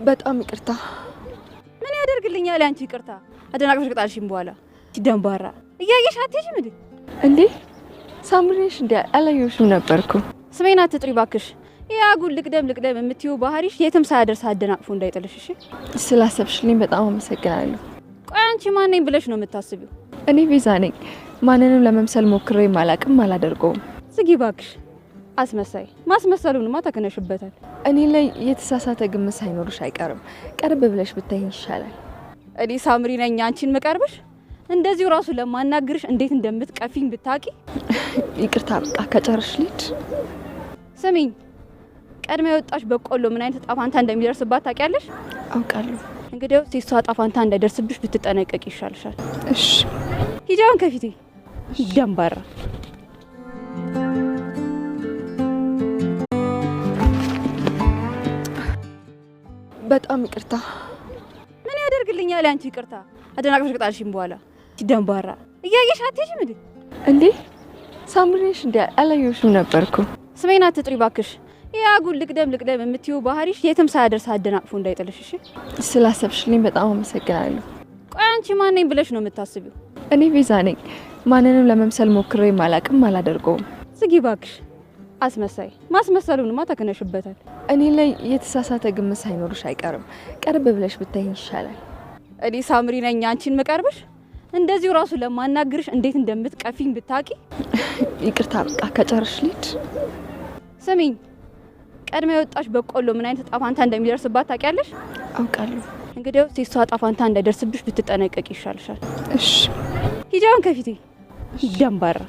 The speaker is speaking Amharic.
በጣም ይቅርታ። ምን ያደርግልኛል አንቺ ይቅርታ? አደናቅፈሽ ቅጣልሽም በኋላ ሲደንባራ እያየሽ አትሄጂም እንዴ? ሳምሪሽ እንዴ አላየሁሽም ነበርኩ። ስሜን አትጥሪ ባክሽ። ያጉል ልቅደም የምትዩ ባህሪሽ የትም ሳያደርስ አደናቅፎ እንዳይጥልሽ እሺ? ስላሰብሽልኝ በጣም አመሰግናለሁ። ቆይ አንቺ ማን ነኝ ብለሽ ነው የምታስቢው? እኔ ቤዛ ነኝ። ማንንም ለመምሰል ሞክሬ ማላቅም አላደርገውም። ዝጊ ባክሽ። አስመሳይ ማስመሰሉንማ ተከነሽበታል። እኔ ላይ የተሳሳተ ግምት ሳይኖርሽ አይቀርም። ቀርብ ብለሽ ብታይኝ ይሻላል። እኔ ሳምሪ ነኝ አንቺን መቀርብሽ? እንደዚሁ ራሱ ለማናግርሽ እንዴት እንደምትቀፊኝ ብታቂ። ይቅርታ በቃ ከጨርሽ ልጅ ስሚኝ፣ ቀድሜ የወጣሽ በቆሎ ምን አይነት ጣፋንታ እንደሚደርስባት ታውቂያለሽ? አውቃለሁ። እንግዲያው ሲሷ ጣፋንታ እንዳይደርስብሽ ብትጠነቀቂ ይሻልሻል። እሺ ሂጃውን ከፊቴ ደንባራ። በጣም ይቅርታ። ምን ያደርግልኛል አንቺ ይቅርታ? አደናቅፈሽ ቅጣልሽም በኋላ ሲደንባራ እያየሽ አትሄጂም እንዴ? ሳምሪሽ እንዴ አላየሁሽም ነበርኩ። ስሜን አትጥሪ ባክሽ። ያጉል ልቅደም የምትዩ ባህሪሽ የትም ሳያደርስ አደናቅፎ እንዳይጥልሽ እሺ? ስላሰብሽልኝ በጣም አመሰግናለሁ። ቆይ አንቺ ማን ነኝ ብለሽ ነው የምታስቢው? እኔ ቤዛ ነኝ። ማንንም ለመምሰል ሞክሬ ማላቅም አላደርገውም። ዝጊ ባክሽ። አስመሳይ ማስመሰሉንማ ተከነሽበታል። እኔ ላይ የተሳሳተ ግምት ሳይኖርሽ አይቀርም። ቀርብ ብለሽ ብታይኝ ይሻላል። እኔ ሳምሪ ነኝ አንቺን መቀርብሽ? እንደዚሁ ራሱ ለማናግርሽ እንዴት እንደምትቀፊኝ ብታቂ። ይቅርታ በቃ ከጨርሽ ልጅ ስሚኝ፣ ቀድሜ የወጣሽ በቆሎ ምን አይነት ጣፋንታ እንደሚደርስባት ታውቂያለሽ? አውቃለሁ። እንግዲያው ሲሷ ጣፋንታ እንዳይደርስብሽ ብትጠነቀቂ ይሻልሻል። እሺ ሂጃውን ከፊቴ ደንባራ።